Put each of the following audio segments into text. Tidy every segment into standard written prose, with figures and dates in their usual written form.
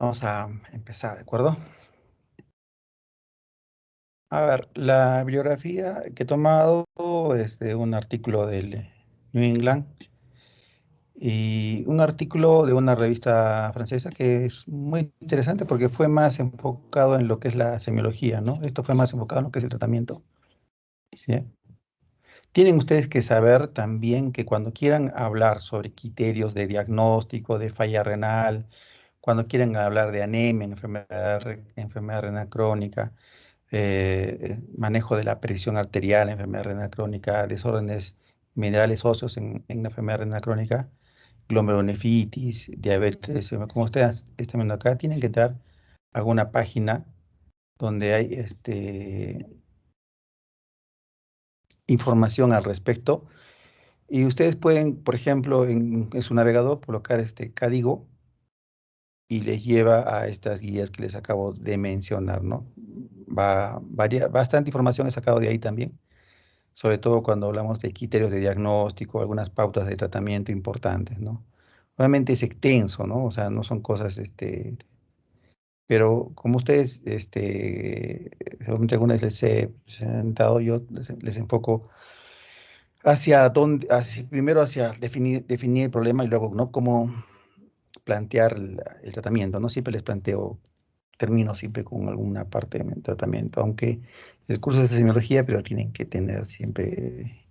Vamos a empezar, ¿de acuerdo? A ver, la bibliografía que he tomado es de un artículo del New England y un artículo de una revista francesa que es muy interesante porque fue más enfocado en lo que es la semiología, ¿no? Esto fue más enfocado en lo que es el tratamiento, ¿sí? Tienen ustedes que saber también que cuando quieran hablar sobre criterios de diagnóstico de falla renal, cuando quieran hablar de anemia, enfermedad renal crónica, manejo de la presión arterial, enfermedad renal crónica, desórdenes minerales óseos en la enfermedad renal crónica, glomerulonefritis, diabetes, como ustedes están viendo acá, tienen que entrar a alguna página donde hay información al respecto. Y ustedes pueden, por ejemplo, en su navegador colocar este código y les lleva a estas guías que les acabo de mencionar, ¿no? Bastante información he sacado de ahí también, sobre todo cuando hablamos de criterios de diagnóstico, algunas pautas de tratamiento importantes, ¿no? Obviamente es extenso, ¿no? O sea, no son cosas, pero como ustedes, seguramente alguna vez les he presentado, yo les enfoco hacia dónde, primero hacia definir el problema y luego, ¿no? Cómo plantear el tratamiento, ¿no? Siempre les planteo, termino siempre con alguna parte de mi tratamiento, aunque el curso es de semiología, pero tienen que tener siempre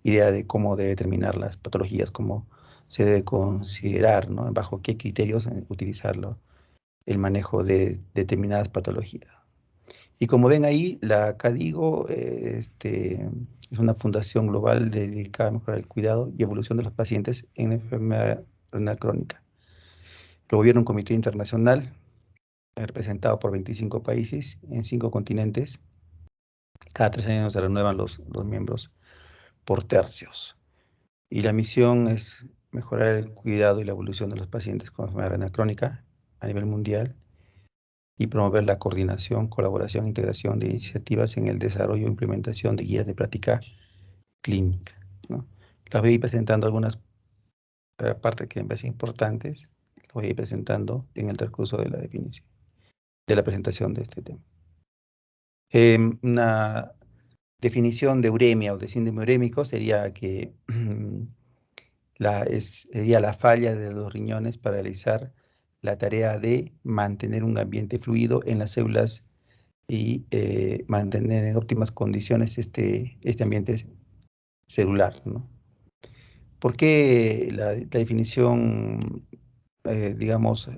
idea de cómo debe terminar las patologías, cómo se debe considerar, ¿no? Bajo qué criterios utilizarlo, el manejo de determinadas patologías. Y como ven ahí, la CADIGO es una fundación global dedicada a mejorar el cuidado y evolución de los pacientes en enfermedad renal crónica. Lo gobierna un comité internacional representado por 25 países en 5 continentes. Cada 3 años se renuevan los miembros por tercios. Y la misión es mejorar el cuidado y la evolución de los pacientes con enfermedad renal crónica a nivel mundial y promover la coordinación, colaboración e integración de iniciativas en el desarrollo e implementación de guías de práctica clínica, ¿no? Las voy a ir presentando algunas partes que me parecen importantes, las voy a ir presentando en el transcurso de la definición, de la presentación de este tema. Una definición de uremia o de síndrome urémico sería que sería la falla de los riñones para realizar la tarea de mantener un ambiente fluido en las células y mantener en óptimas condiciones este ambiente celular, ¿no? ¿Por qué la definición, digamos,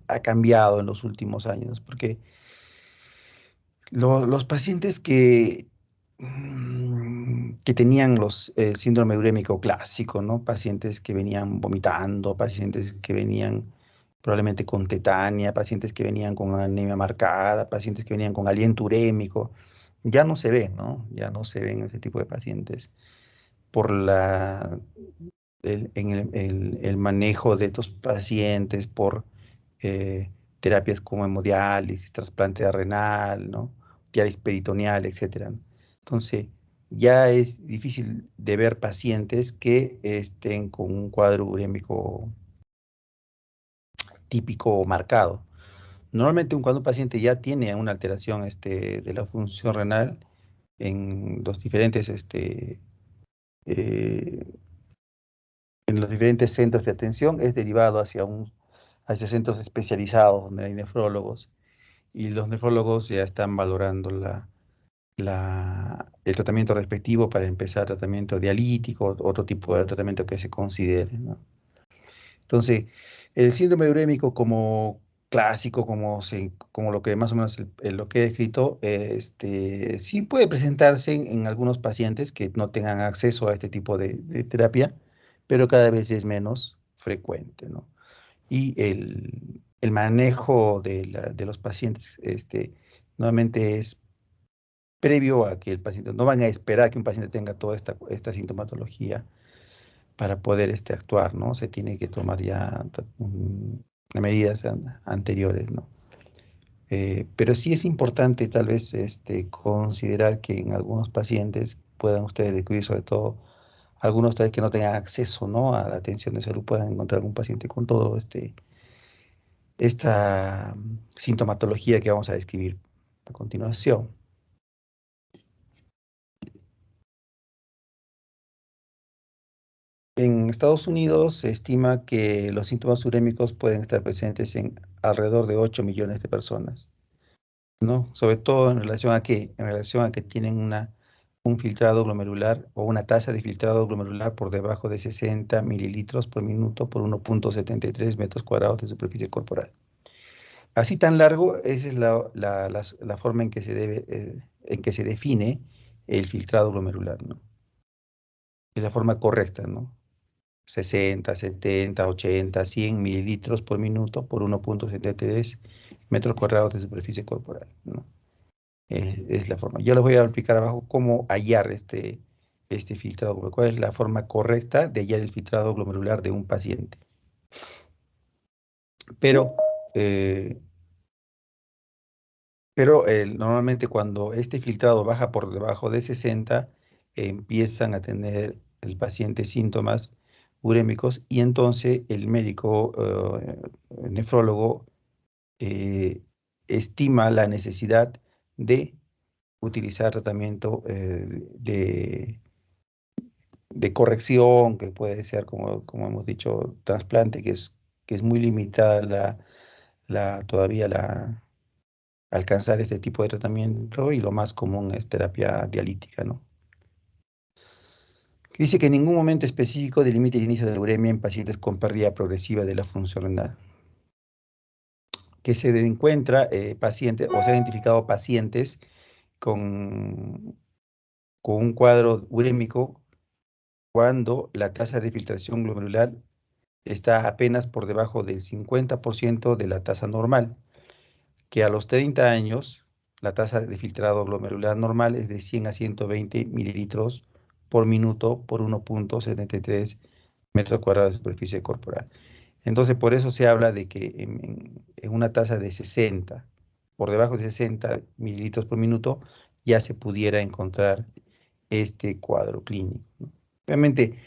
ha cambiado en los últimos años? Porque los pacientes que tenían el síndrome urémico clásico, ¿no? Pacientes que venían vomitando, pacientes que venían probablemente con tetania, pacientes que venían con anemia marcada, pacientes que venían con aliento urémico, ya no se ven, ¿no? Ya no se ven ese tipo de pacientes por el manejo de estos pacientes, por terapias como hemodiálisis, trasplante renal, ¿no? Diálisis peritoneal, etcétera, ¿no? Entonces, ya es difícil de ver pacientes que estén con un cuadro urémico típico o marcado. Normalmente cuando un paciente ya tiene una alteración de la función renal eh, en los diferentes centros de atención, es derivado hacia centros especializados donde hay nefrólogos y los nefrólogos ya están valorando el tratamiento respectivo para empezar tratamiento dialítico, otro tipo de tratamiento que se considere, ¿no? Entonces, el síndrome urémico como clásico, como lo que más o menos lo que he escrito, sí puede presentarse en algunos pacientes que no tengan acceso a este tipo de terapia, pero cada vez es menos frecuente, ¿no? Y el manejo de los pacientes, nuevamente es previo a que el paciente, no van a esperar que un paciente tenga toda esta sintomatología para poder actuar, ¿no? Se tiene que tomar ya medidas anteriores, ¿no? Pero sí es importante tal vez considerar que en algunos pacientes puedan ustedes descubrir, sobre todo algunos tal vez que no tengan acceso, ¿no? A la atención de salud, puedan encontrar algún paciente con todo esta sintomatología que vamos a describir a continuación. En Estados Unidos se estima que los síntomas urémicos pueden estar presentes en alrededor de 8 millones de personas, ¿no? Sobre todo en relación a que tienen un filtrado glomerular o una tasa de filtrado glomerular por debajo de 60 mililitros por minuto por 1,73 metros cuadrados de superficie corporal. Así tan largo, esa es la forma en que en que se define el filtrado glomerular, ¿no? Es la forma correcta, ¿no? 60, 70, 80, 100 mililitros por minuto por 1,73 metros cuadrados de superficie corporal, ¿no? Es la forma. Yo les voy a explicar abajo cómo hallar este filtrado, cuál es la forma correcta de hallar el filtrado glomerular de un paciente. Pero, eh, normalmente cuando este filtrado baja por debajo de 60, empiezan a tener el paciente síntomas urémicos y entonces el médico nefrólogo eh, estima la necesidad de utilizar tratamiento de corrección, que puede ser, como hemos dicho, trasplante, que es muy limitada todavía alcanzar este tipo de tratamiento, y lo más común es terapia dialítica, ¿no? Dice que en ningún momento específico delimita el inicio de la uremia en pacientes con pérdida progresiva de la función renal. Que se encuentra pacientes, o se ha identificado pacientes con, con un cuadro urémico cuando la tasa de filtración glomerular está apenas por debajo del 50% de la tasa normal, que a los 30 años la tasa de filtrado glomerular normal es de 100 a 120 mililitros por minuto por 1,73 metros cuadrados de superficie corporal. Entonces, por eso se habla de que en una tasa de 60, por debajo de 60 mililitros por minuto, ya se pudiera encontrar este cuadro clínico, ¿no? Obviamente,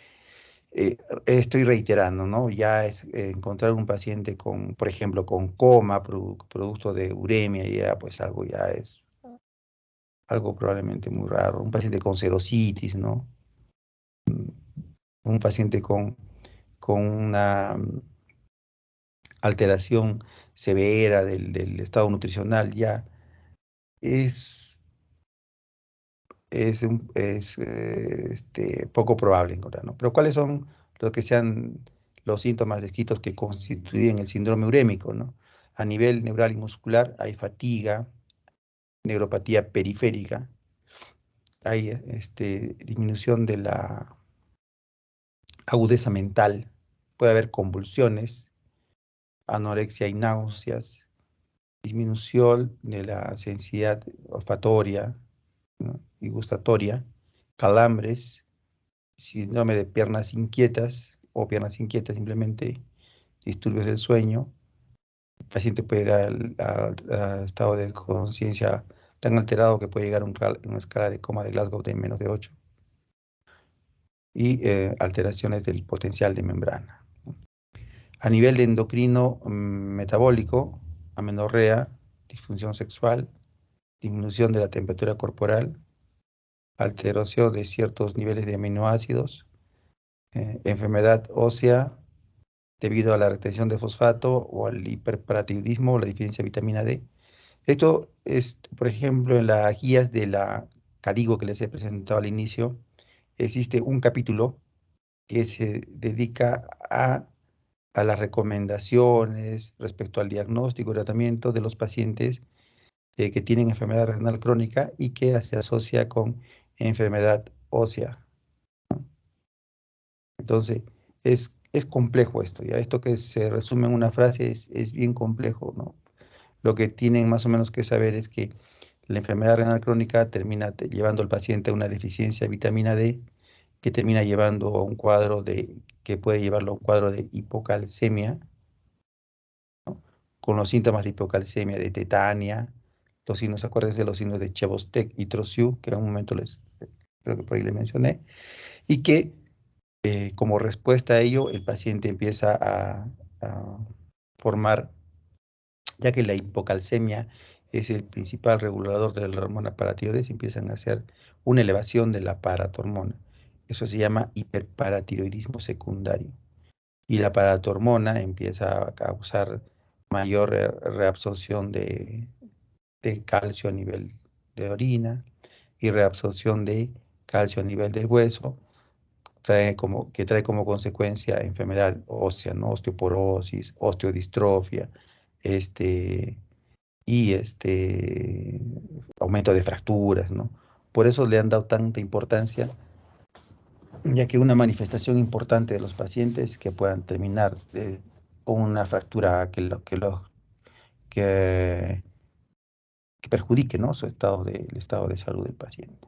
estoy reiterando, ¿no? Ya es encontrar un paciente con, por ejemplo, con coma, producto de uremia, ya pues algo ya es algo probablemente muy raro. Un paciente con serositis, ¿no? Un paciente con una alteración severa del estado nutricional, ya es, poco probable encontrar, ¿no? Pero ¿cuáles son los que sean los síntomas descritos que constituyen el síndrome urémico, ¿no? A nivel neural y muscular hay fatiga, neuropatía periférica, hay disminución de la agudeza mental, puede haber convulsiones, anorexia y náuseas, disminución de la sensibilidad olfatoria, ¿no? Y gustatoria, calambres, síndrome de piernas inquietas o piernas inquietas simplemente, disturbios del sueño. El paciente puede llegar a estado de conciencia tan alterado que puede llegar a una escala de coma de Glasgow de menos de 8, y alteraciones del potencial de membrana. A nivel de endocrino metabólico, amenorrea, disfunción sexual, disminución de la temperatura corporal, alteración de ciertos niveles de aminoácidos, enfermedad ósea debido a la retención de fosfato o al hiperparatiroidismo o la deficiencia de vitamina D. Esto es, por ejemplo, en las guías de la CADIGO que les he presentado al inicio, existe un capítulo que se dedica a las recomendaciones respecto al diagnóstico y tratamiento de los pacientes que tienen enfermedad renal crónica y que se asocia con enfermedad ósea. Entonces, es complejo esto, ¿ya? Esto que se resume en una frase es bien complejo, ¿no? Lo que tienen más o menos que saber es que la enfermedad renal crónica termina llevando al paciente a una deficiencia de vitamina D, que termina llevando a un cuadro que puede llevarlo a un cuadro de hipocalcemia, ¿no? Con los síntomas de hipocalcemia, de tetania, los signos, acuérdense de los signos de Chebostek y Trousseau, que en un momento creo que por ahí les mencioné, y que como respuesta a ello, el paciente empieza a formar ya que la hipocalcemia es el principal regulador de la hormona paratiroides, empiezan a hacer una elevación de la paratormona. Eso se llama hiperparatiroidismo secundario. Y la paratormona empieza a causar mayor reabsorción de calcio a nivel de orina y reabsorción de calcio a nivel del hueso, que trae como consecuencia enfermedad ósea, ¿no? Osteoporosis, osteodistrofia, este, y aumento de fracturas, ¿no? Por eso le han dado tanta importancia, ya que una manifestación importante de los pacientes que puedan terminar con una fractura que, que perjudique, ¿no? El estado de salud del paciente.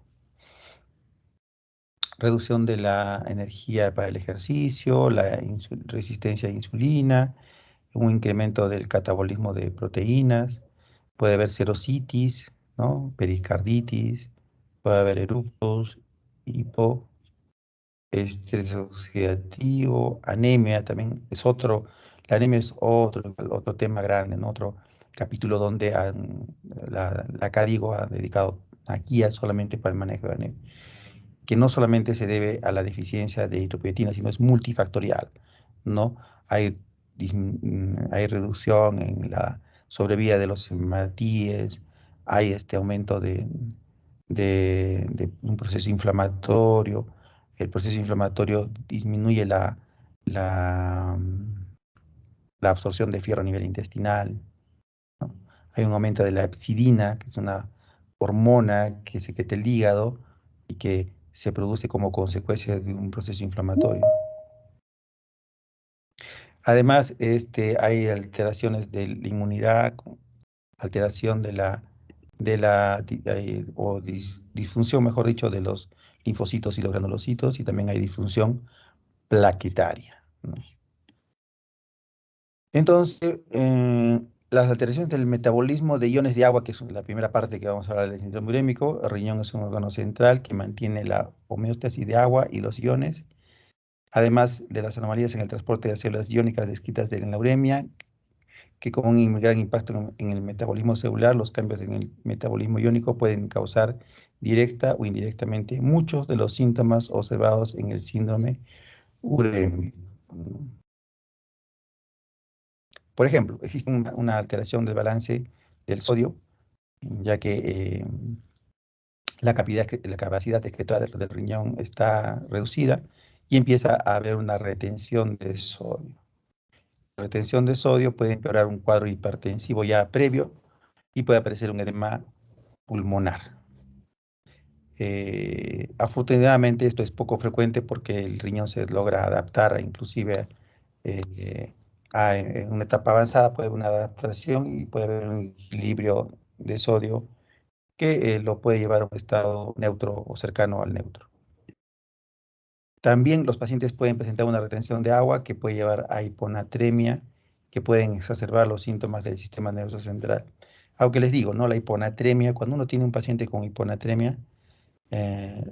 Reducción de la energía para el ejercicio, la resistencia a insulina, un incremento del catabolismo de proteínas, puede haber serositis, ¿no? Pericarditis, puede haber eructos, estrés oxidativo, anemia también es otro, la anemia es otro tema grande, ¿no? Otro capítulo donde la CADIGO ha dedicado a guías solamente para el manejo de anemia, que no solamente se debe a la deficiencia de eritropoyetina, sino es multifactorial, ¿no? Hay, hay reducción en la sobrevida de los hematíes, hay este aumento de un proceso inflamatorio, el proceso inflamatorio disminuye la absorción de fierro a nivel intestinal, ¿no? Hay un aumento de la hepcidina, que es una hormona que secreta el hígado y que se produce como consecuencia de un proceso inflamatorio. Además, hay alteraciones de la inmunidad, alteración disfunción, mejor dicho, de los linfocitos y los granulocitos, y también hay disfunción plaquetaria, ¿no? Entonces, las alteraciones del metabolismo de iones de agua, que es la primera parte que vamos a hablar del síndrome urémico. El riñón es un órgano central que mantiene la homeostasis de agua y los iones, además de las anomalías en el transporte de células iónicas descritas de la uremia, que con un gran impacto en el metabolismo celular, los cambios en el metabolismo iónico pueden causar directa o indirectamente muchos de los síntomas observados en el síndrome urémico. Por ejemplo, existe una alteración del balance del sodio, ya que la capacidad excretora del riñón está reducida y empieza a haber una retención de sodio. La retención de sodio puede empeorar un cuadro hipertensivo ya previo y puede aparecer un edema pulmonar. Afortunadamente esto es poco frecuente porque el riñón se logra adaptar inclusive eh, en una etapa avanzada puede haber una adaptación y puede haber un equilibrio de sodio que lo puede llevar a un estado neutro o cercano al neutro. También los pacientes pueden presentar una retención de agua que puede llevar a hiponatremia, que pueden exacerbar los síntomas del sistema nervioso central. Aunque les digo, ¿no? La hiponatremia, cuando uno tiene un paciente con hiponatremia, eh,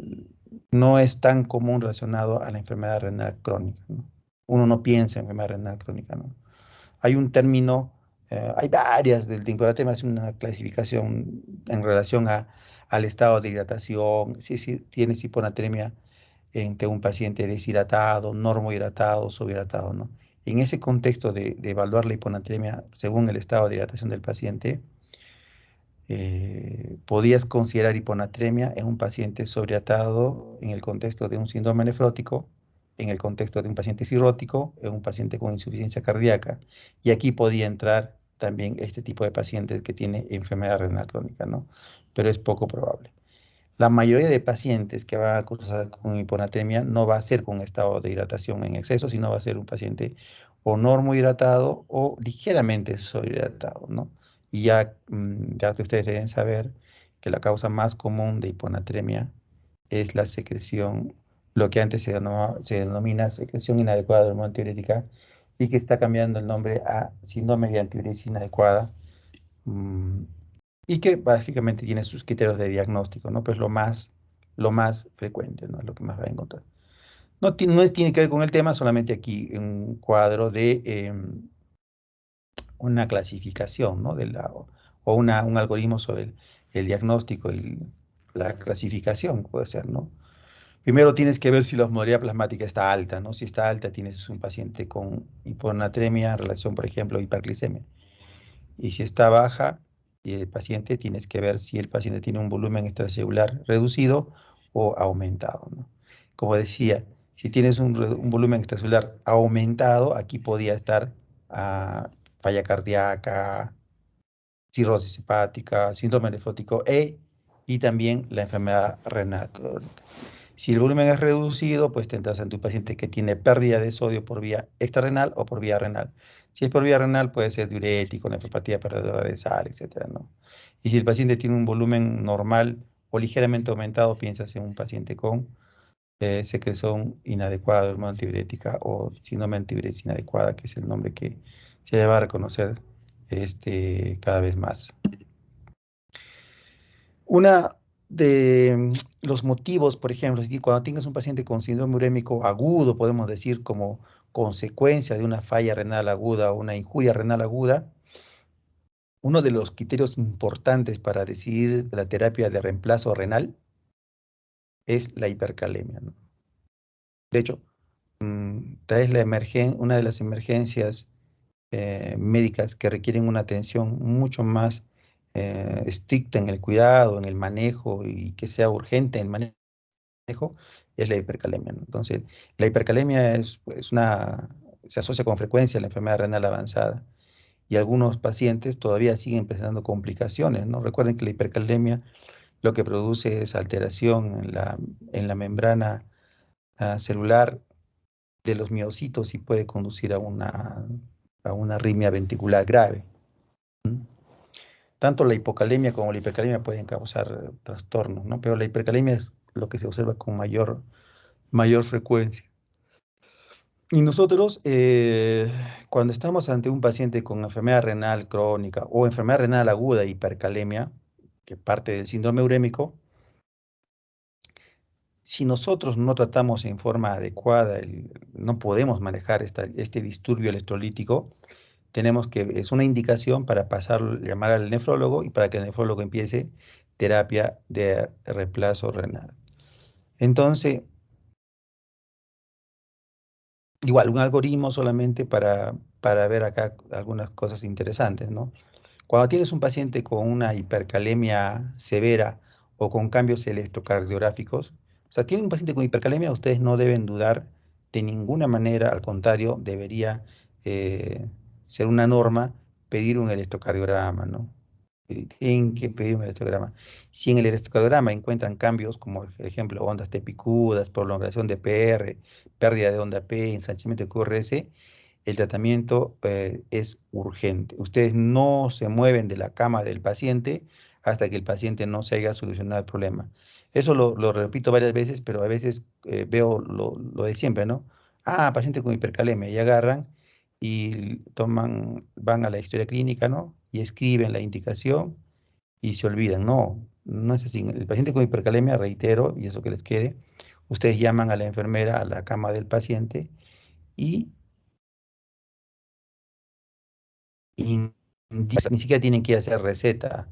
no es tan común relacionado a la enfermedad renal crónica, ¿no? Uno no piensa en enfermedad renal crónica, ¿no? Hay un término, hay varias del hiponatremia, es una clasificación en relación al estado de hidratación, si tienes hiponatremia entre un paciente deshidratado, normohidratado, subhidratado, ¿no? En ese contexto de evaluar la hiponatremia según el estado de hidratación del paciente, podías considerar hiponatremia en un paciente sobreatado en el contexto de un síndrome nefrótico, en el contexto de un paciente cirrótico, en un paciente con insuficiencia cardíaca. Y aquí podía entrar también este tipo de pacientes que tiene enfermedad renal crónica, ¿no? Pero es poco probable. La mayoría de pacientes que van a cursar con hiponatremia no va a ser con estado de hidratación en exceso, sino va a ser un paciente o normohidratado o ligeramente sobrehidratado, ¿no? Y ya que ustedes deben saber que la causa más común de hiponatremia es la secreción, lo que antes se denomina secreción inadecuada de hormona tiroidica y que está cambiando el nombre a síndrome de antiuresis inadecuada. mm, y que básicamente tiene sus criterios de diagnóstico, ¿no? Pues lo más frecuente, ¿no? Es lo que más va a encontrar. No tiene que ver con el tema, solamente aquí un cuadro una clasificación, ¿no? O un algoritmo sobre el diagnóstico y la clasificación, puede ser, ¿no? Primero tienes que ver si la osmolalidad plasmática está alta, ¿no? Si está alta, tienes un paciente con hiponatremia en relación, por ejemplo, a hiperglicemia. Y si está baja, y el paciente, tienes que ver si el paciente tiene un volumen extracelular reducido o aumentado, ¿no? Como decía, si tienes un volumen extracelular aumentado, aquí podría estar falla cardíaca, cirrosis hepática, síndrome nefrótico y también la enfermedad renal crónica. Si el volumen es reducido, pues tendrás ante un paciente que tiene pérdida de sodio por vía extrarrenal o por vía renal. Si es por vía renal, puede ser diurético, nefropatía perdedora de sal, etcétera, ¿no? Y si el paciente tiene un volumen normal o ligeramente aumentado, piensas en un paciente con secreción inadecuada, hormona antidiurética o síndrome antidiuresis inadecuada, que es el nombre que se va a reconocer cada vez más. Una de los motivos, por ejemplo, si cuando tengas un paciente con síndrome urémico agudo, podemos decir como consecuencia de una falla renal aguda o una injuria renal aguda, uno de los criterios importantes para decidir la terapia de reemplazo renal es la hipercalemia, ¿no? De hecho, traes una de las emergencias médicas que requieren una atención mucho más estricta en el cuidado, en el manejo y que sea urgente en el manejo es la hipercalemia, ¿no? Entonces, la hipercalemia se asocia con frecuencia a la enfermedad renal avanzada y algunos pacientes todavía siguen presentando complicaciones, ¿no? Recuerden que la hipercalemia lo que produce es alteración en la membrana celular de los miocitos y puede conducir a una arritmia ventricular grave. Tanto la hipocalemia como la hipercalemia pueden causar trastornos, ¿no? Pero la hipercalemia es lo que se observa con mayor frecuencia. Y nosotros, cuando estamos ante un paciente con enfermedad renal crónica o enfermedad renal aguda, hipercalemia, que parte del síndrome urémico, si nosotros no tratamos en forma adecuada, no podemos manejar este disturbio electrolítico, es una indicación para llamar al nefrólogo y para que el nefrólogo empiece terapia de reemplazo renal. Entonces, igual, un algoritmo solamente para ver acá algunas cosas interesantes, ¿no? Cuando tienes un paciente con una hipercalemia severa o con cambios electrocardiográficos, o sea, tienen un paciente con hipercalemia, ustedes no deben dudar de ninguna manera, al contrario, debería eh, ser una norma pedir un electrocardiograma, ¿no? Tienen que pedir un electrocardiograma. Si en el electrocardiograma encuentran cambios como, por ejemplo, ondas T picudas, prolongación de PR, pérdida de onda P, ensanchamiento de QRS, el tratamiento es urgente. Ustedes no se mueven de la cama del paciente hasta que el paciente no se haya solucionado el problema. Eso lo repito varias veces, pero a veces veo lo de siempre, ¿no? Ah, paciente con hipercalemia, y agarran y van a la historia clínica, ¿no? Y escriben la indicación y se olvidan. No, no es así. El paciente con hipercalemia, reitero, y eso que les quede, ustedes llaman a la enfermera a la cama del paciente y y ni siquiera tienen que hacer receta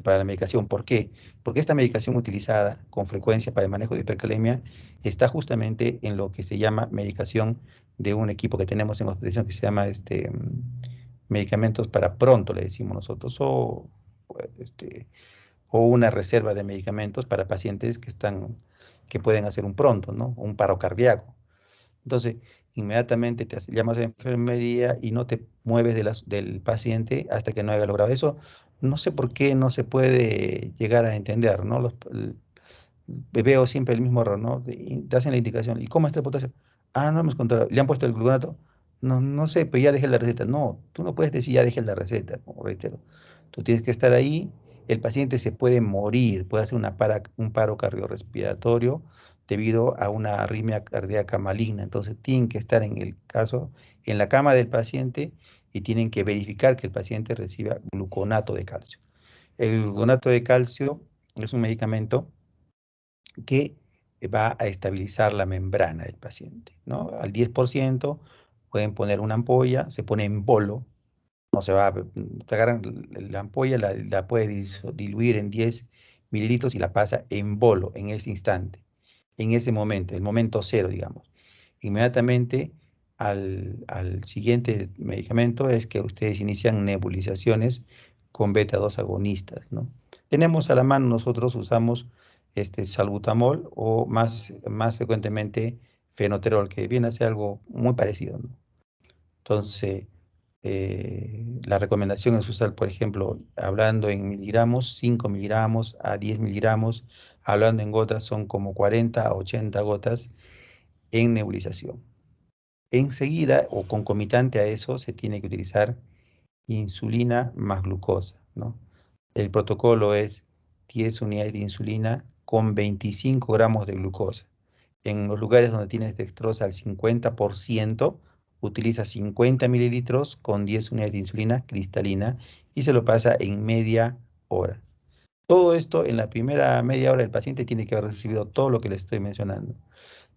para la medicación. ¿Por qué? Porque esta medicación utilizada con frecuencia para el manejo de hipercalemia está justamente en lo que se llama medicación de un equipo que tenemos en hospitalización que se llama medicamentos para pronto, le decimos nosotros, o una reserva de medicamentos para pacientes que pueden hacer un pronto, ¿no? Un paro cardíaco. Entonces, inmediatamente llamas a enfermería y no te mueves del paciente hasta que no haya logrado eso. No sé por qué no se puede llegar a entender, ¿no? Veo siempre el mismo error, ¿no? Te hacen la indicación. ¿Y cómo está el potasio? Ah, no hemos controlado. ¿Le han puesto el gluconato? No, no sé, pero ya dejé la receta. No, tú no puedes decir ya dejé la receta, como reitero. Tú tienes que estar ahí. El paciente se puede morir, puede hacer un paro cardiorrespiratorio debido a una arritmia cardíaca maligna. Entonces, tienen que estar en el caso, en la cama del paciente y tienen que verificar que el paciente reciba gluconato de calcio. El gluconato de calcio es un medicamento que va a estabilizar la membrana del paciente, ¿no? Al 10% pueden poner una ampolla, se pone en bolo, no se va, te agarran la ampolla, la puede diluir en 10 mililitros y la pasa en bolo en ese instante, en ese momento, el momento cero, digamos. Inmediatamente al siguiente medicamento es que ustedes inician nebulizaciones con beta 2 agonistas, ¿no? Tenemos a la mano, nosotros usamos salbutamol o más frecuentemente fenoterol, que viene a ser algo muy parecido, ¿no? Entonces, la recomendación es usar, por ejemplo, hablando en miligramos, 5 miligramos a 10 miligramos, hablando en gotas son como 40 a 80 gotas en nebulización. Enseguida o concomitante a eso se tiene que utilizar insulina más glucosa, ¿no? El protocolo es 10 unidades de insulina con 25 gramos de glucosa. En los lugares donde tienes dextrosa al 50%, utiliza 50 mililitros con 10 unidades de insulina cristalina y se lo pasa en media hora. Todo esto en la primera media hora el paciente tiene que haber recibido todo lo que le estoy mencionando.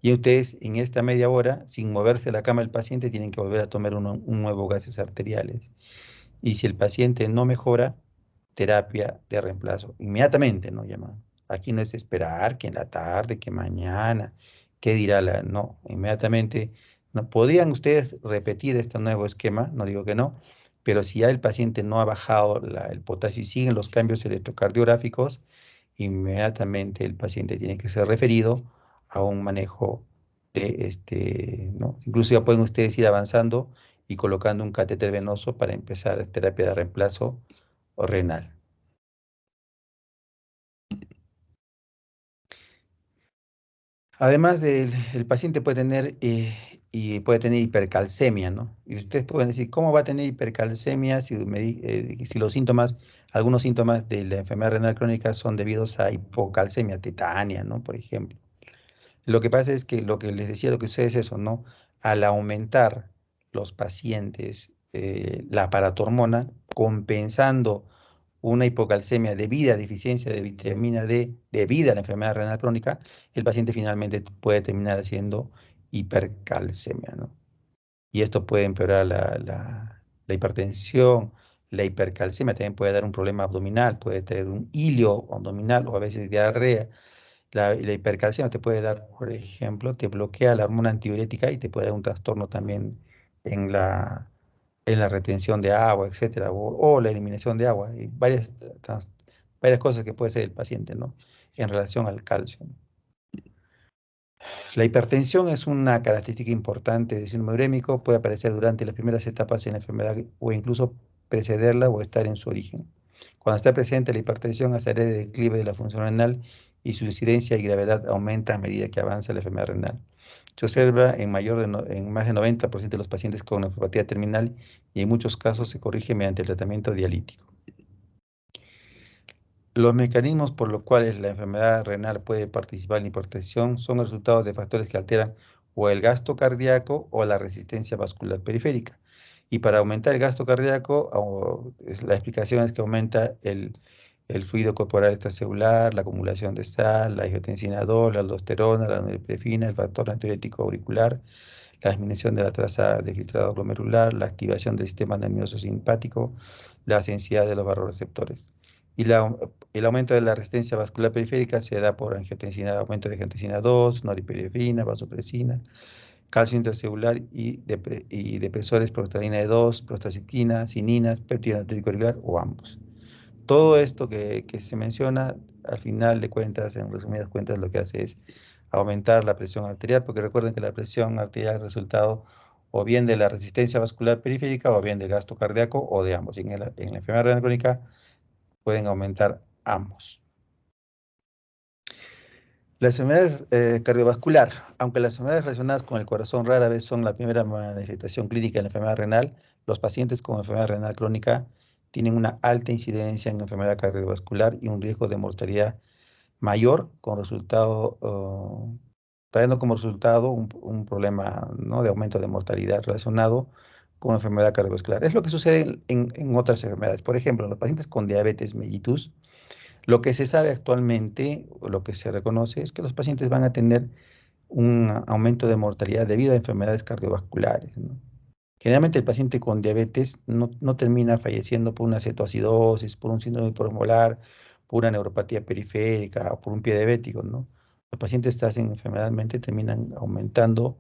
Y ustedes en esta media hora, sin moverse de la cama del paciente, tienen que volver a tomar un nuevo gases arteriales. Y si el paciente no mejora, terapia de reemplazo. Inmediatamente, ¿no? Llama. Aquí no es esperar que en la tarde, que mañana, qué dirá la... No, inmediatamente. No, podrían ustedes repetir este nuevo esquema, no digo que no, pero si ya el paciente no ha bajado el potasio y siguen los cambios electrocardiográficos, inmediatamente el paciente tiene que ser referido a un manejo de ¿no? Incluso ya pueden ustedes ir avanzando y colocando un catéter venoso para empezar terapia de reemplazo renal. Además del el paciente puede tener y puede tener hipercalcemia, ¿no? Y ustedes pueden decir, ¿cómo va a tener hipercalcemia si, si los síntomas, algunos síntomas de la enfermedad renal crónica son debidos a hipocalcemia tetánea, ¿no? Por ejemplo. Lo que pasa es que lo que les decía, lo que sucede es eso, ¿no? Al aumentar los pacientes la paratormona, compensando una hipocalcemia debida a deficiencia de vitamina D debido a la enfermedad renal crónica, el paciente finalmente puede terminar haciendo hipercalcemia, ¿no? Y esto puede empeorar la hipertensión, la hipercalcemia, también puede dar un problema abdominal, puede tener un hilio abdominal o a veces diarrea. La hipercalcemia te puede dar, por ejemplo, te bloquea la hormona antidiurética y te puede dar un trastorno también en la retención de agua, etcétera, o la eliminación de agua, y varias cosas que puede ser el paciente, ¿no? En relación al calcio, ¿no? La hipertensión es una característica importante del síndrome urémico, puede aparecer durante las primeras etapas en la enfermedad o incluso precederla o estar en su origen. Cuando está presente la hipertensión, acelera el declive de la función renal y su incidencia y gravedad aumenta a medida que avanza la enfermedad renal. Se observa en más del 90% de los pacientes con nefropatía terminal y en muchos casos se corrige mediante el tratamiento dialítico. Los mecanismos por los cuales la enfermedad renal puede participar en la hipertensión son el resultado de factores que alteran o el gasto cardíaco o la resistencia vascular periférica. Y para aumentar el gasto cardíaco, la explicación es que aumenta el fluido corporal extracelular, la acumulación de sal, la angiotensina 2, la aldosterona, la norepinefrina, el factor antidiurético auricular, la disminución de la tasa de filtrado glomerular, la activación del sistema nervioso simpático, la sensibilidad de los vasoreceptores. Y el aumento de la resistencia vascular periférica se da por aumento de angiotensina 2, noripinefrina, vasopresina, calcio intracelular y depresores prostatina 2, prostacyclina, cininas, péptido natriúrico auricular o ambos. Todo esto que se menciona, al final de cuentas, en resumidas cuentas, lo que hace es aumentar la presión arterial, porque recuerden que la presión arterial es resultado o bien de la resistencia vascular periférica o bien del gasto cardíaco o de ambos. Y en la enfermedad renal crónica pueden aumentar ambos. La enfermedad cardiovascular, aunque las enfermedades relacionadas con el corazón rara vez son la primera manifestación clínica en la enfermedad renal, los pacientes con enfermedad renal crónica tienen una alta incidencia en enfermedad cardiovascular y un riesgo de mortalidad mayor, trayendo como resultado un problema, ¿no?, de aumento de mortalidad relacionado con enfermedad cardiovascular. Es lo que sucede en otras enfermedades. Por ejemplo, en los pacientes con diabetes mellitus, lo que se sabe actualmente, o lo que se reconoce, es que los pacientes van a tener un aumento de mortalidad debido a enfermedades cardiovasculares, ¿no? Generalmente el paciente con diabetes no termina falleciendo por una cetoacidosis, por un síndrome hipermolar, por una neuropatía periférica o por un pie diabético, ¿no? Los pacientes que hacen enfermedadmente terminan aumentando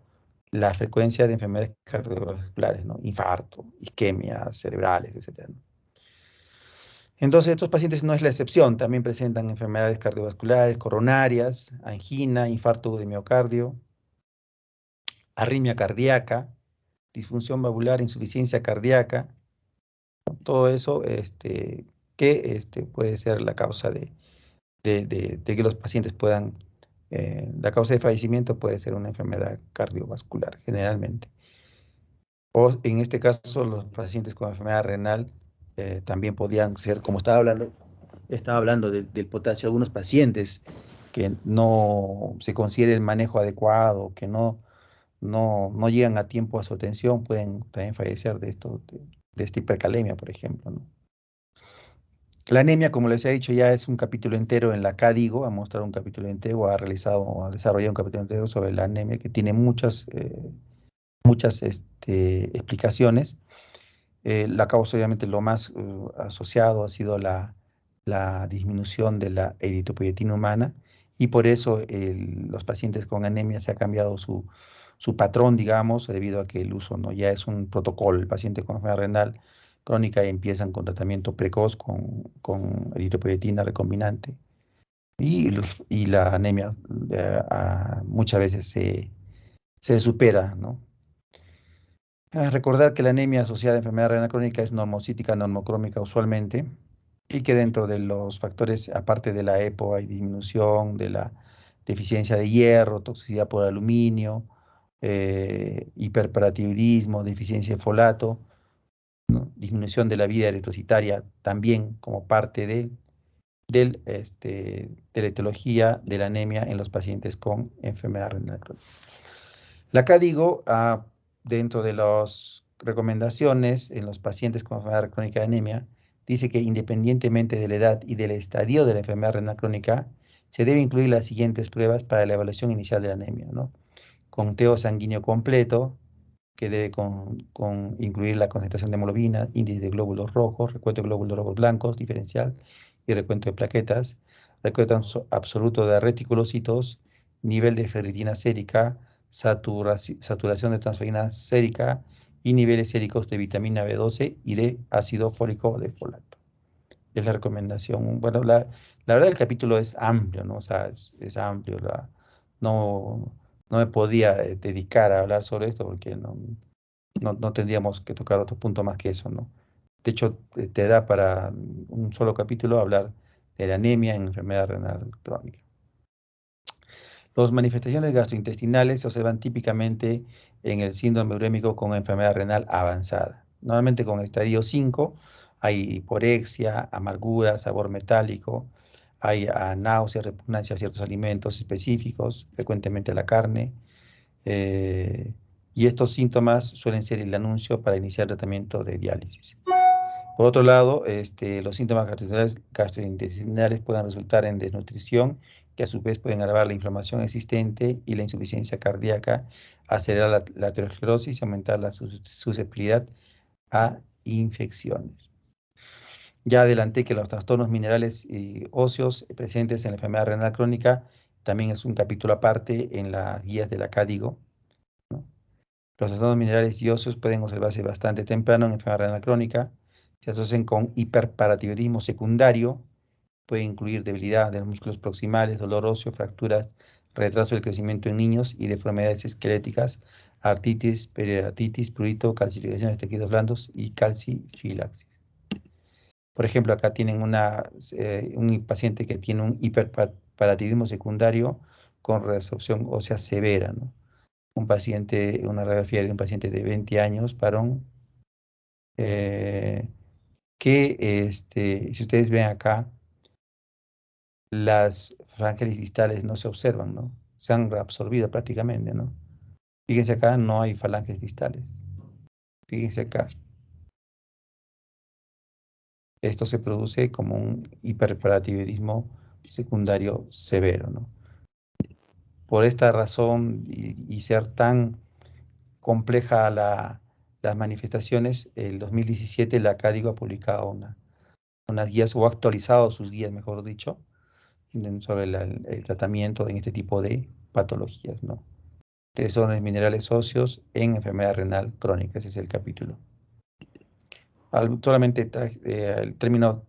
la frecuencia de enfermedades cardiovasculares, ¿no? Infarto, isquemias cerebrales, etcétera, ¿no? Entonces, estos pacientes no es la excepción, también presentan enfermedades cardiovasculares, coronarias, angina, infarto de miocardio, arritmia cardíaca, disfunción valvular, insuficiencia cardíaca, todo eso que puede ser la causa de que los pacientes puedan, la causa de fallecimiento puede ser una enfermedad cardiovascular generalmente. O en este caso, los pacientes con enfermedad renal también podían ser, como estaba hablando del potasio, algunos pacientes que no se considere el manejo adecuado, que no llegan a tiempo a su atención, pueden también fallecer de esto, de esta hipercalemia, por ejemplo, ¿no? La anemia, como les he dicho, ya es un capítulo entero en la CADIGO, ha mostrado un capítulo entero, ha desarrollado un capítulo entero sobre la anemia que tiene muchas explicaciones. La causa, obviamente, lo más asociado ha sido la disminución de la eritropoyetina humana y por eso los pacientes con anemia se ha cambiado su patrón, digamos, debido a que el uso no ya es un protocolo. El paciente con enfermedad renal crónica empiezan con tratamiento precoz con eritropoyetina recombinante y la anemia muchas veces se supera, ¿no? Recordar que la anemia asociada a enfermedad renal crónica es normocítica, normocrómica usualmente, y que dentro de los factores, aparte de la EPO, hay disminución de la deficiencia de hierro, toxicidad por aluminio, hiperparatiroidismo, deficiencia de folato, ¿no? Disminución de la vida eritrocitaria también como parte de la etiología de la anemia en los pacientes con enfermedad renal crónica. La CADIGO, dentro de las recomendaciones en los pacientes con enfermedad crónica de anemia, dice que independientemente de la edad y del estadio de la enfermedad renal crónica, se debe incluir las siguientes pruebas para la evaluación inicial de la anemia, ¿no? Conteo sanguíneo completo, que debe incluir la concentración de hemoglobina, índice de glóbulos rojos, recuento de glóbulos rojos blancos, diferencial y recuento de plaquetas, recuento absoluto de reticulocitos, nivel de ferritina sérica, saturación de transferina sérica y niveles séricos de vitamina B12 y de ácido fólico de folato. Es la recomendación. Bueno, la verdad el capítulo es amplio, ¿no? O sea, es amplio. No, no me podía dedicar a hablar sobre esto porque no tendríamos que tocar otro punto más que eso, ¿no? De hecho, te da para un solo capítulo hablar de la anemia en enfermedad renal crónica. Las manifestaciones gastrointestinales se observan típicamente en el síndrome urémico con enfermedad renal avanzada. Normalmente con estadio 5 hay hiporexia, amargura, sabor metálico, hay náusea, repugnancia a ciertos alimentos específicos, frecuentemente la carne, y estos síntomas suelen ser el anuncio para iniciar tratamiento de diálisis. Por otro lado, los síntomas gastrointestinales pueden resultar en desnutrición, que a su vez pueden agravar la inflamación existente y la insuficiencia cardíaca, acelerar la aterosclerosis y aumentar la susceptibilidad a infecciones. Ya adelanté que los trastornos minerales y óseos presentes en la enfermedad renal crónica también es un capítulo aparte en las guías de la CADIGO, ¿no? Los trastornos minerales y óseos pueden observarse bastante temprano en enfermedad renal crónica, se asocian con hiperparatiroidismo secundario, puede incluir debilidad de los músculos proximales, dolor óseo, fracturas, retraso del crecimiento en niños y deformidades esqueléticas, artritis, periartritis, prurito, calcificación de tejidos blandos y calcifilaxis. Por ejemplo, acá tienen un paciente que tiene un hiperparatiroidismo secundario con resorción ósea severa, ¿no? Una radiografía de un paciente de 20 años, varón, eh, que si ustedes ven acá, las franjas distales no se observan, ¿no? Se han reabsorbido prácticamente, ¿no? Fíjense acá, no hay falanges distales. Fíjense acá, esto se produce como un hiperparatiroidismo secundario severo, ¿no? Por esta razón y ser tan compleja las manifestaciones, el 2017 la CADIGO ha publicado unas guías, o ha actualizado sus guías, mejor dicho, sobre el tratamiento en este tipo de patologías, ¿no? Desórdenes minerales óseos en enfermedad renal crónica, ese es el capítulo. Solamente el término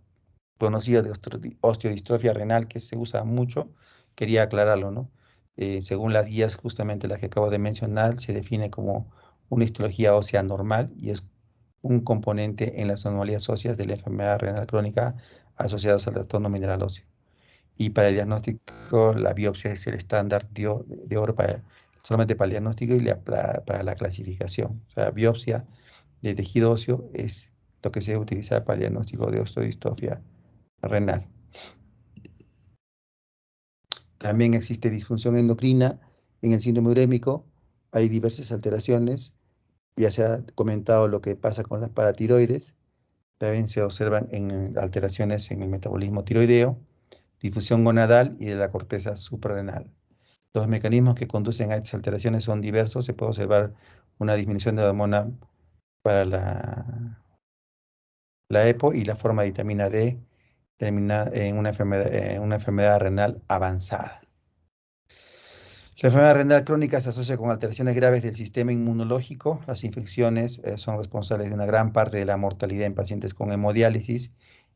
conocido de osteodistrofia renal, que se usa mucho, quería aclararlo, ¿no? Según las guías, justamente las que acabo de mencionar, se define como una histología ósea normal y es un componente en las anomalías óseas de la enfermedad renal crónica asociadas al trastorno mineral óseo. Y para el diagnóstico, la biopsia es el estándar de oro solamente para el diagnóstico y para la clasificación. O sea, biopsia de tejido óseo es lo que se utiliza para el diagnóstico de osteodistrofia renal. También existe disfunción endocrina en el síndrome urémico. Hay diversas alteraciones. Ya se ha comentado lo que pasa con las paratiroides. También se observan alteraciones en el metabolismo tiroideo, difusión gonadal y de la corteza suprarrenal. Los mecanismos que conducen a estas alteraciones son diversos. Se puede observar una disminución de la hormona para la EPO y la forma de vitamina D terminada en una enfermedad renal avanzada. La enfermedad renal crónica se asocia con alteraciones graves del sistema inmunológico. Las infecciones son responsables de una gran parte de la mortalidad en pacientes con hemodiálisis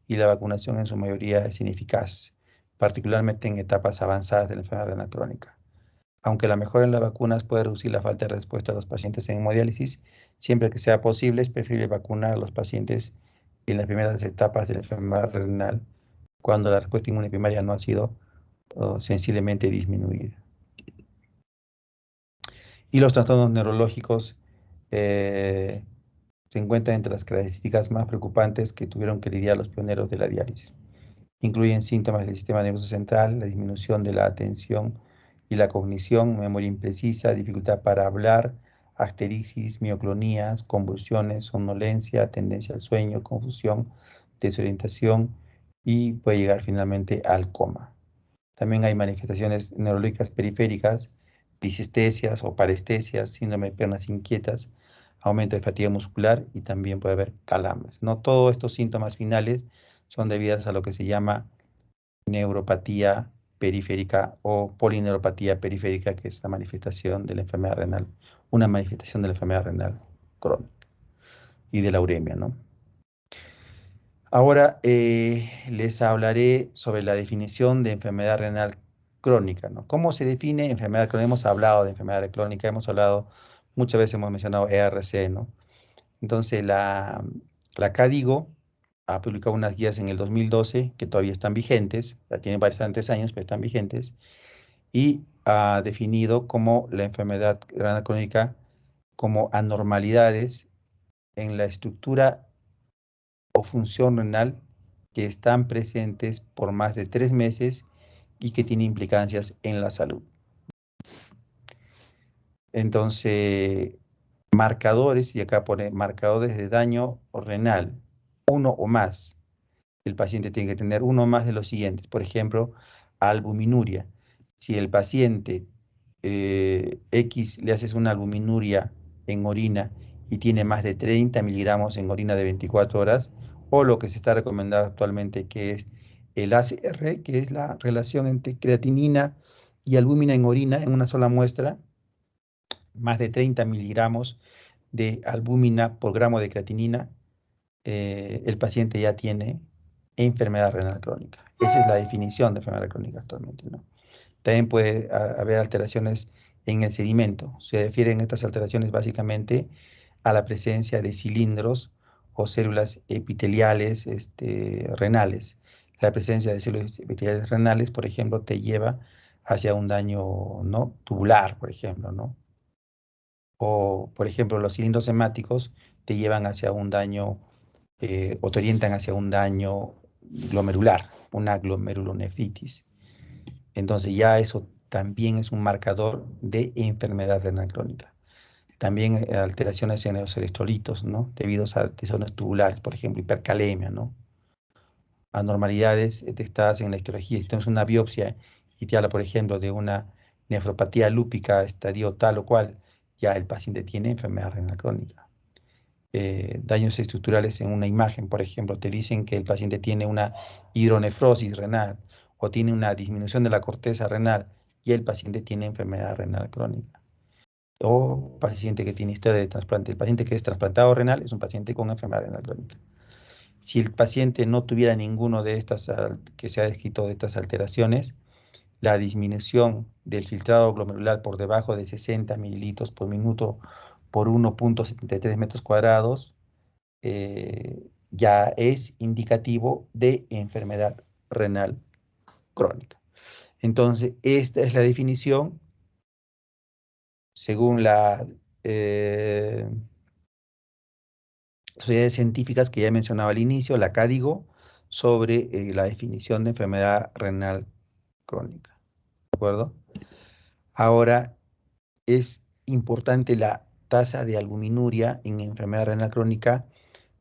y la vacunación en su mayoría es ineficaz, particularmente en etapas avanzadas de la enfermedad renal crónica. Aunque la mejora en las vacunas puede reducir la falta de respuesta a los pacientes en hemodiálisis, siempre que sea posible es preferible vacunar a los pacientes en las primeras etapas de la enfermedad renal cuando la respuesta inmune primaria no ha sido sensiblemente disminuida. Y los trastornos neurológicos eh, se encuentran entre las características más preocupantes que tuvieron que lidiar los pioneros de la diálisis. Incluyen síntomas del sistema nervioso central, la disminución de la atención y la cognición, memoria imprecisa, dificultad para hablar, asterisis, mioclonías, convulsiones, somnolencia, tendencia al sueño, confusión, desorientación y puede llegar finalmente al coma. También hay manifestaciones neurológicas periféricas, disestesias o parestesias, síndrome de piernas inquietas, aumento de fatiga muscular y también puede haber calambres. No todos estos síntomas finales son debidas a lo que se llama neuropatía periférica o polineuropatía periférica, que es la manifestación de la enfermedad renal, una manifestación de la enfermedad renal crónica y de la uremia, ¿no? Ahora les hablaré sobre la definición de enfermedad renal crónica, ¿no? ¿Cómo se define enfermedad crónica? Hemos hablado de enfermedad crónica, muchas veces hemos mencionado ERC, ¿no? Entonces, la CADIGO ha publicado unas guías en el 2012 que todavía están vigentes, ya tienen bastantes años, pero están vigentes, y ha definido como la enfermedad renal crónica como anormalidades en la estructura o función renal que están presentes por más de 3 meses y que tienen implicancias en la salud. Entonces, marcadores, y acá pone marcadores de daño renal, uno o más. El paciente tiene que tener uno o más de los siguientes. Por ejemplo, albuminuria. Si el paciente X le haces una albuminuria en orina y tiene más de 30 miligramos en orina de 24 horas, o lo que se está recomendando actualmente, que es el ACR, que es la relación entre creatinina y albúmina en orina en una sola muestra, más de 30 miligramos de albúmina por gramo de creatinina, el paciente ya tiene enfermedad renal crónica. Esa es la definición de enfermedad crónica actualmente, ¿no? También puede haber alteraciones en el sedimento. Se refieren estas alteraciones básicamente a la presencia de cilindros o células epiteliales renales. La presencia de células epiteliales renales, por ejemplo, te lleva hacia un daño, ¿no?, tubular, por ejemplo, ¿no? O, por ejemplo, los cilindros hemáticos te llevan hacia un daño o te orientan hacia un daño glomerular, una glomerulonefritis. Entonces ya eso también es un marcador de enfermedad renal crónica. También alteraciones en los electrolitos, ¿no? Debido a desórdenes tubulares, por ejemplo, hipercalemia, ¿no? Anormalidades detectadas en la histología. Si tenemos una biopsia y te habla, por ejemplo, de una nefropatía lúpica estadio tal o cual, ya el paciente tiene enfermedad renal crónica. daños estructurales en una imagen, por ejemplo, te dicen que el paciente tiene una hidronefrosis renal o tiene una disminución de la corteza renal y el paciente tiene enfermedad renal crónica. O paciente que tiene historia de trasplante. El paciente que es trasplantado renal es un paciente con enfermedad renal crónica. Si el paciente no tuviera ninguno de estas que se ha descrito de estas alteraciones, la disminución del filtrado glomerular por debajo de 60 mililitros por minuto por 1,73 metros cuadrados ya es indicativo de enfermedad renal crónica. Entonces, esta es la definición según las sociedades científicas que ya mencionaba al inicio, la CADIGO, sobre la definición de enfermedad renal crónica. ¿De acuerdo? Ahora, es importante la tasa de albuminuria en enfermedad renal crónica,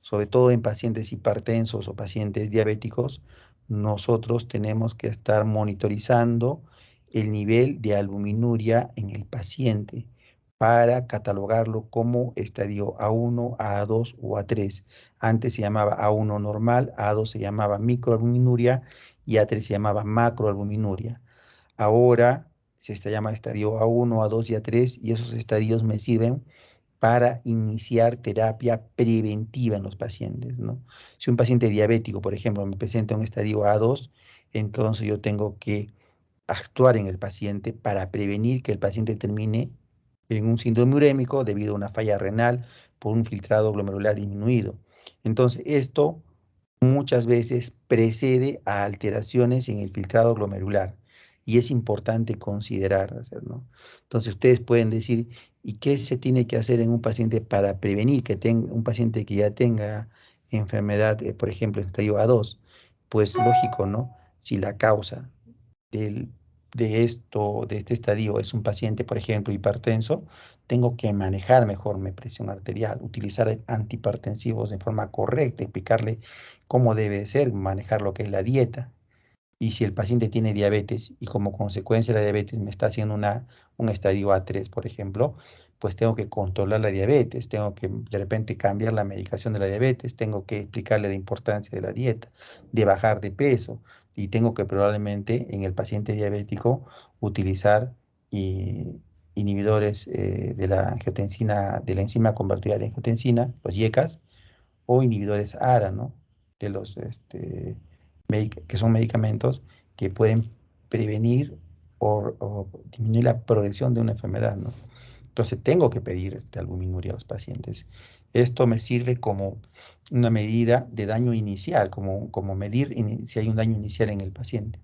sobre todo en pacientes hipertensos o pacientes diabéticos. Nosotros tenemos que estar monitorizando el nivel de albuminuria en el paciente para catalogarlo como estadio A1, A2 o A3. Antes se llamaba A1 normal, A2 se llamaba microalbuminuria y A3 se llamaba macroalbuminuria. Ahora se llama estadio A1, A2 y A3 y esos estadios me sirven para iniciar terapia preventiva en los pacientes, ¿no? Si un paciente diabético, por ejemplo, me presenta un estadio A2, entonces yo tengo que actuar en el paciente para prevenir que el paciente termine en un síndrome urémico debido a una falla renal por un filtrado glomerular disminuido. Entonces, esto muchas veces precede a alteraciones en el filtrado glomerular y es importante considerar, ¿no? Entonces ustedes pueden decir, ¿y qué se tiene que hacer en un paciente para prevenir que tenga un paciente que ya tenga enfermedad, por ejemplo, en estadio A2? Pues lógico, ¿no? Si la causa del, de este estadio es un paciente, por ejemplo, hipertenso, tengo que manejar mejor mi presión arterial, utilizar antihipertensivos de forma correcta, explicarle cómo debe ser, manejar lo que es la dieta. Y si el paciente tiene diabetes y como consecuencia de la diabetes me está haciendo un estadio A3, por ejemplo, pues tengo que controlar la diabetes, tengo que de repente cambiar la medicación de la diabetes, tengo que explicarle la importancia de la dieta, de bajar de peso y tengo que probablemente en el paciente diabético utilizar eh, inhibidores de la angiotensina, de la enzima convertida de angiotensina, los IECAS, o inhibidores ARA, ¿no? De los, que son medicamentos que pueden prevenir o disminuir la progresión de una enfermedad, ¿no? Entonces tengo que pedir albuminuria a los pacientes. Esto me sirve como una medida de daño inicial, como medir si hay un daño inicial en el paciente.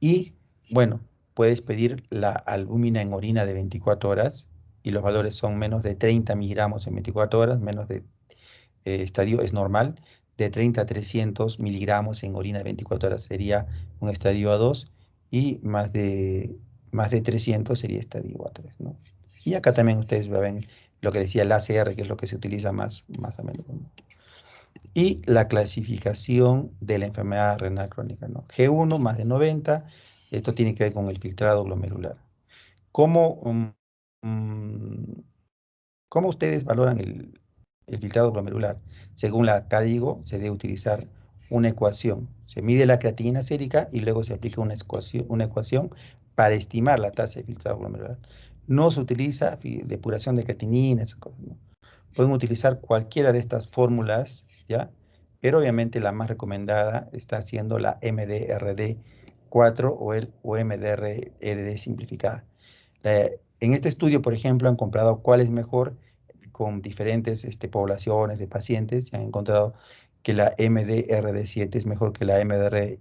Y bueno, puedes pedir la albúmina en orina de 24 horas y los valores son menos de 30 miligramos en 24 horas, menos de estadio es normal, de 30 a 300 miligramos en orina de 24 horas sería un estadio A2 y más de 300 sería estadio A3, ¿no? Y acá también ustedes ven lo que decía el ACR, que es lo que se utiliza más a menudo, ¿no? Y la clasificación de la enfermedad renal crónica, ¿no? G1 más de 90, esto tiene que ver con el filtrado glomerular. ¿Cómo, ¿Cómo ustedes valoran el filtrado glomerular? Según la CADIGO, se debe utilizar una ecuación. Se mide la creatinina sérica y luego se aplica una ecuación para estimar la tasa de filtrado glomerular. No se utiliza depuración de creatinina, esas cosas, ¿no? Pueden utilizar cualquiera de estas fórmulas, ¿ya? Pero obviamente la más recomendada está siendo la MDRD4 o MDRED simplificada. En este estudio, por ejemplo, han comprado cuál es mejor con diferentes poblaciones de pacientes y han encontrado que la MDRD7 es mejor que la MDRD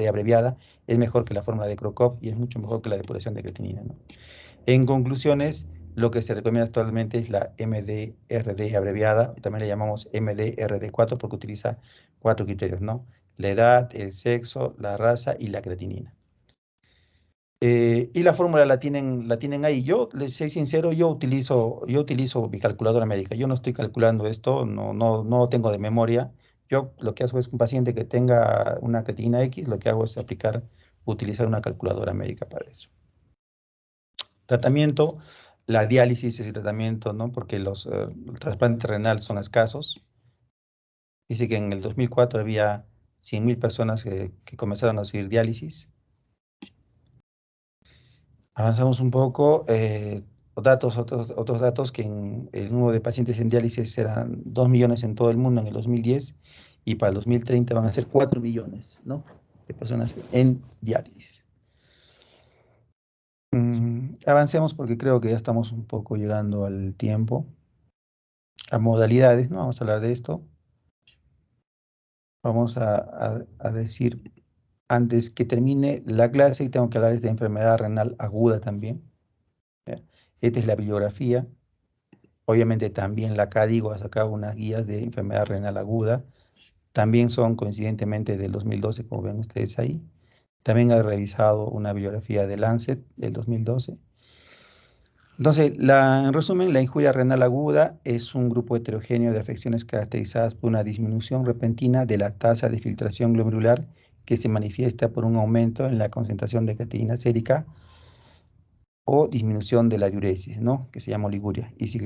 abreviada, es mejor que la fórmula de Crocop y es mucho mejor que la depuración de creatinina, ¿no? En conclusiones, lo que se recomienda actualmente es la MDRD abreviada, también le llamamos MDRD4 porque utiliza 4 criterios, ¿no? La edad, el sexo, la raza y la creatinina. Y la fórmula la tienen ahí. Yo, les soy sincero, yo utilizo mi calculadora médica. Yo no estoy calculando esto, no tengo de memoria. Yo lo que hago es un paciente que tenga una creatinina X, lo que hago es utilizar una calculadora médica para eso. Tratamiento, La diálisis es el tratamiento, ¿no? Porque los trasplantes renales son escasos. Dice que en el 2004 había 100.000 personas que comenzaron a recibir diálisis. Avanzamos un poco. Otros datos que el número de pacientes en diálisis eran 2 millones en todo el mundo en el 2010 y para el 2030 van a ser 4 millones, ¿no? De personas en diálisis. Avancemos porque creo que ya estamos un poco llegando al tiempo. A modalidades, ¿no? Vamos a hablar de esto. Vamos a decir, antes que termine la clase, tengo que hablar de enfermedad renal aguda también. ¿Ya? Esta es la bibliografía. Obviamente también la CADIGO ha sacado unas guías de enfermedad renal aguda. También son coincidentemente del 2012, como ven ustedes ahí. También he revisado una bibliografía de Lancet del 2012. Entonces, en resumen, la injuria renal aguda es un grupo heterogéneo de afecciones caracterizadas por una disminución repentina de la tasa de filtración glomerular que se manifiesta por un aumento en la concentración de creatinina sérica o disminución de la diuresis, ¿no? Que se llama oliguria y se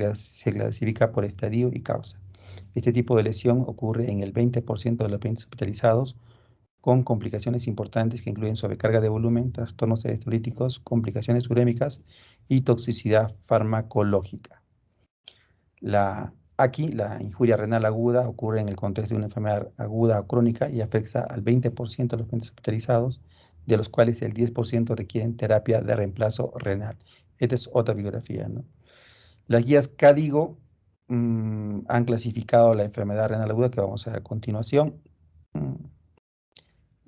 clasifica por estadio y causa. Este tipo de lesión ocurre en el 20% de los pacientes hospitalizados con complicaciones importantes que incluyen sobrecarga de volumen, trastornos electrolíticos, complicaciones urémicas y toxicidad farmacológica. Aquí, la injuria renal aguda ocurre en el contexto de una enfermedad aguda o crónica y afecta al 20% de los pacientes hospitalizados, de los cuales el 10% requieren terapia de reemplazo renal. Esta es otra bibliografía, ¿no? Las guías CADIGO han clasificado la enfermedad renal aguda que vamos a ver a continuación. Mm,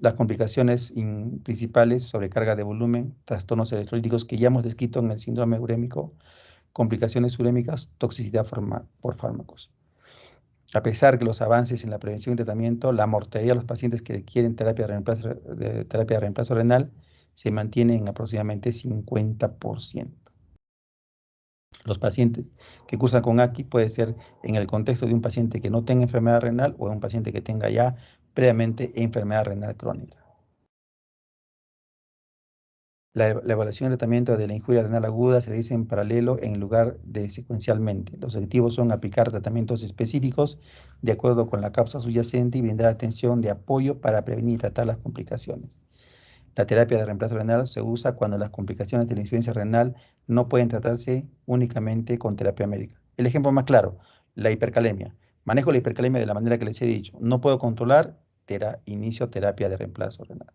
las complicaciones principales, sobrecarga de volumen, trastornos electrolíticos que ya hemos descrito en el síndrome urémico, complicaciones urémicas, toxicidad por fármacos. A pesar que los avances en la prevención y tratamiento, la mortalidad de los pacientes que requieren terapia de reemplazo renal se mantiene en aproximadamente 50%. Los pacientes que cursan con ACI puede ser en el contexto de un paciente que no tenga enfermedad renal o de un paciente que tenga ya previamente enfermedad renal crónica. La evaluación y tratamiento de la injuria renal aguda se realiza en paralelo en lugar de secuencialmente. Los objetivos son aplicar tratamientos específicos de acuerdo con la causa subyacente y brindar atención de apoyo para prevenir y tratar las complicaciones. La terapia de reemplazo renal se usa cuando las complicaciones de la insuficiencia renal no pueden tratarse únicamente con terapia médica. El ejemplo más claro, la hipercalemia. Manejo la hipercalemia de la manera que les he dicho. No puedo controlar, inicio terapia de reemplazo renal.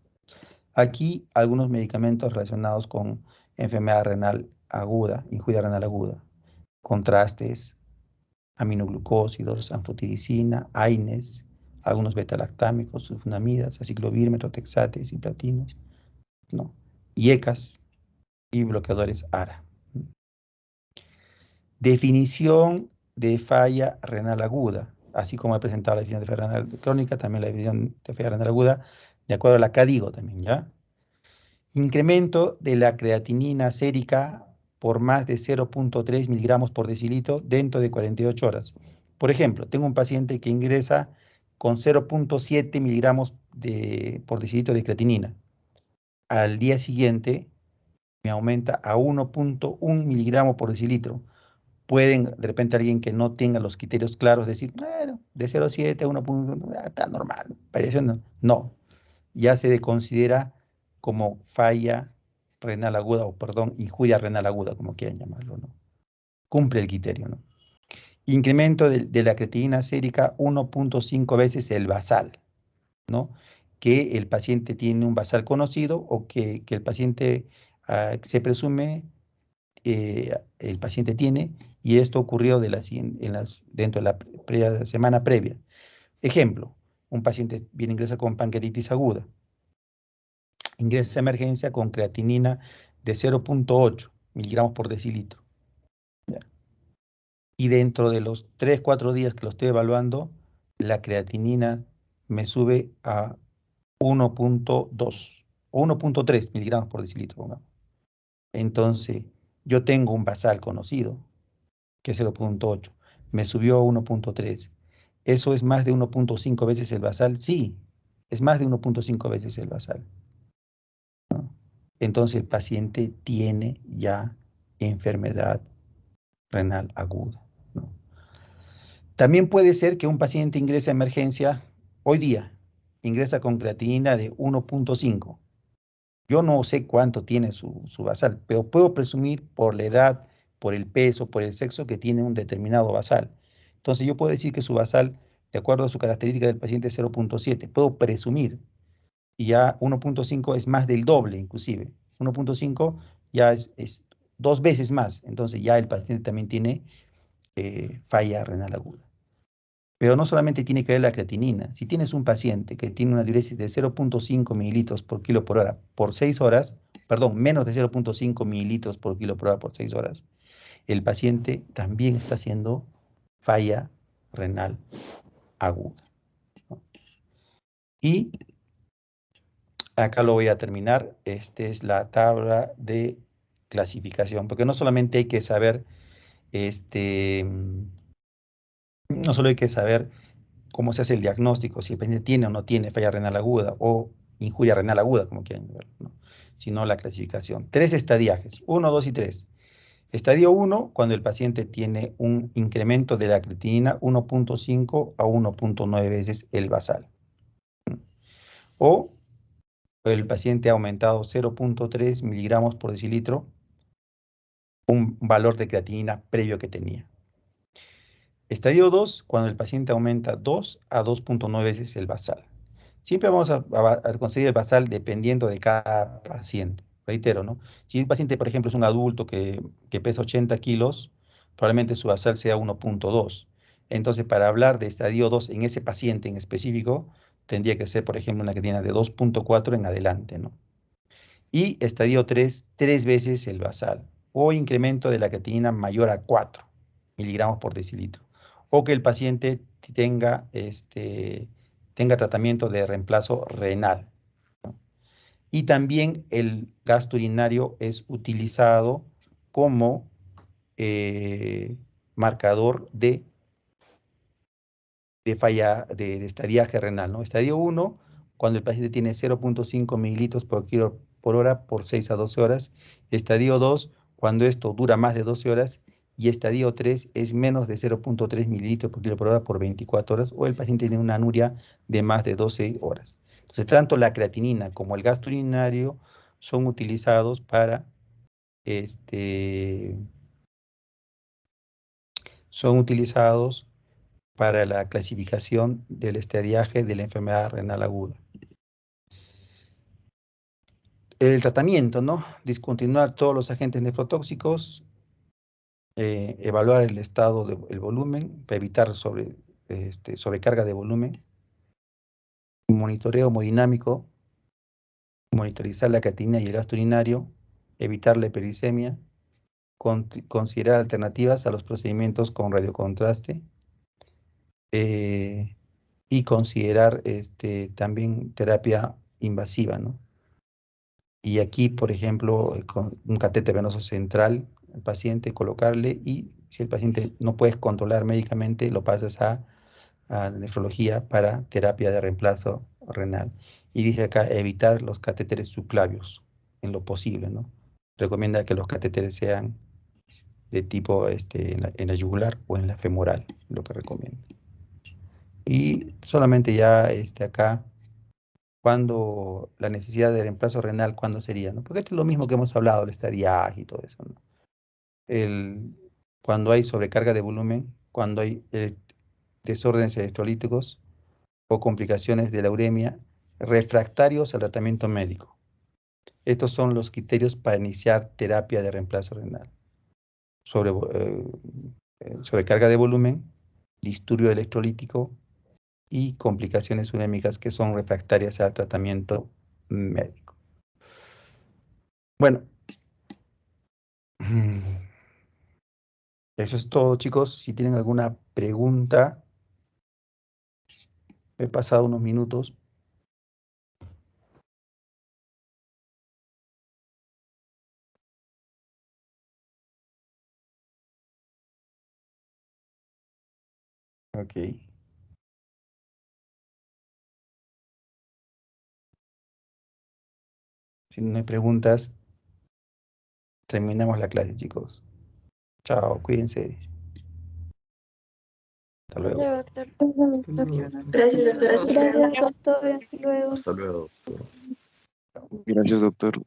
Aquí algunos medicamentos relacionados con enfermedad renal aguda, injuria renal aguda, contrastes, aminoglucósidos, anfotericina, AINES, algunos betalactámicos, sulfonamidas, aciclovir, metotrexate, cisplatino, ¿no? IECAS y bloqueadores ARA. Definición de falla renal aguda, así como he presentado la definición de falla renal crónica, también la definición de falla renal aguda, de acuerdo a la CADIGO también, ¿ya? Incremento de la creatinina sérica por más de 0.3 miligramos por decilitro dentro de 48 horas. Por ejemplo, tengo un paciente que ingresa con 0.7 miligramos por decilitro de creatinina. Al día siguiente me aumenta a 1.1 miligramos por decilitro. Pueden, de repente, alguien que no tenga los criterios claros decir, bueno, de 0.7 a 1.1, está normal. Variación no, ya se considera como falla renal aguda, o perdón, injuria renal aguda, como quieran llamarlo, ¿no? Cumple el criterio, ¿no? Incremento de la creatinina sérica 1.5 veces el basal, ¿no? Que el paciente tiene un basal conocido o que el paciente se presume el paciente tiene, y esto ocurrió dentro de la semana previa. Ejemplo, un paciente viene ingresa con pancreatitis aguda, ingresa a emergencia con creatinina de 0.8 miligramos por decilitro. ¿Ya? Y dentro de los 3, 4 días que lo estoy evaluando, la creatinina me sube a 1.2 o 1.3 miligramos por decilitro, pongamos. Entonces, yo tengo un basal conocido, que es 0.8, me subió a 1.3. ¿Eso es más de 1.5 veces el basal? Sí, es más de 1.5 veces el basal. Entonces el paciente tiene ya enfermedad renal aguda, ¿no? También puede ser que un paciente ingrese a emergencia hoy día, ingresa con creatinina de 1.5. Yo no sé cuánto tiene su basal, pero puedo presumir por la edad, por el peso, por el sexo que tiene un determinado basal. Entonces yo puedo decir que su basal, de acuerdo a su característica del paciente, es 0.7. Puedo presumir. Y ya 1.5 es más del doble, inclusive. 1.5 ya es dos veces más. Entonces ya el paciente también tiene falla renal aguda. Pero no solamente tiene que ver la creatinina. Si tienes un paciente que tiene una diuresis de 0.5 mililitros por kilo por hora por 6 horas, perdón, menos de 0.5 mililitros por kilo por hora por 6 horas, el paciente también está haciendo falla renal aguda, ¿no? Y acá lo voy a terminar. Esta es la tabla de clasificación, porque no solamente hay que saber, no solo hay que saber cómo se hace el diagnóstico, si el paciente tiene o no tiene falla renal aguda o injuria renal aguda, como quieran verlo, ¿no? Sino la clasificación. Tres estadiajes, uno, 2 y 3. Estadio uno, cuando el paciente tiene un incremento de la creatinina 1.5 a 1.9 veces el basal. O el paciente ha aumentado 0.3 miligramos por decilitro, un valor de creatinina previo que tenía. Estadio 2, cuando el paciente aumenta 2 a 2.9 veces el basal. Siempre vamos a conseguir el basal dependiendo de cada paciente. Reitero, ¿no? Si el paciente, por ejemplo, es un adulto que pesa 80 kilos, probablemente su basal sea 1.2. Entonces, para hablar de estadio 2 en ese paciente en específico, tendría que ser, por ejemplo, una creatinina de 2.4 en adelante, ¿no? Y estadio 3, tres veces el basal, o incremento de la creatinina mayor a 4 miligramos por decilitro, o que el paciente tenga tratamiento de reemplazo renal, ¿no? Y también el gasto urinario es utilizado como marcador de falla de estadiaje renal, ¿no? Estadio uno, cuando el paciente tiene 0.5 mililitros por kilo por hora por 6 a 12 horas. Estadio 2, cuando esto dura más de 12 horas. Y estadio 3 es menos de 0.3 mililitros por kilo por hora por 24 horas, o el paciente tiene una anuria de más de 12 horas. Entonces, tanto la creatinina como el gasto urinario son utilizados este, son utilizados para la clasificación del estadiaje de la enfermedad renal aguda. El tratamiento, ¿no? Discontinuar todos los agentes nefrotóxicos, evaluar el estado del volumen para evitar sobrecarga de volumen, monitoreo hemodinámico, monitorizar la creatinina y el gasto urinario, evitar la hiperglicemia, considerar alternativas a los procedimientos con radiocontraste, eh, y considerar también terapia invasiva, ¿no? Y aquí, por ejemplo, con un catéter venoso central, el paciente colocarle, y si el paciente no puedes controlar médicamente, lo pasas a nefrología para terapia de reemplazo renal. Y dice acá, evitar los catéteres subclavios en lo posible, ¿no? Recomienda que los catéteres sean de tipo en la yugular o en la femoral, lo que recomienda. Y solamente ya acá, cuando la necesidad de reemplazo renal, ¿cuándo sería, no? Porque esto es lo mismo que hemos hablado, el estadiaje y todo eso, ¿no? El, cuando hay sobrecarga de volumen, cuando hay desórdenes electrolíticos o complicaciones de la uremia refractarios al tratamiento médico. Estos son los criterios para iniciar terapia de reemplazo renal. Eh, Sobrecarga de volumen, disturbio electrolítico y complicaciones urémicas que son refractarias al tratamiento médico. Bueno, eso es todo, chicos. Si tienen alguna pregunta, he pasado unos minutos. Ok. Si no hay preguntas, terminamos la clase, chicos. Chao, cuídense. Hasta Hasta luego. luego, doctor. Gracias, doctora. Hasta luego. Gracias, doctor. Hasta luego. Hasta luego, doctor. Gracias, doctor.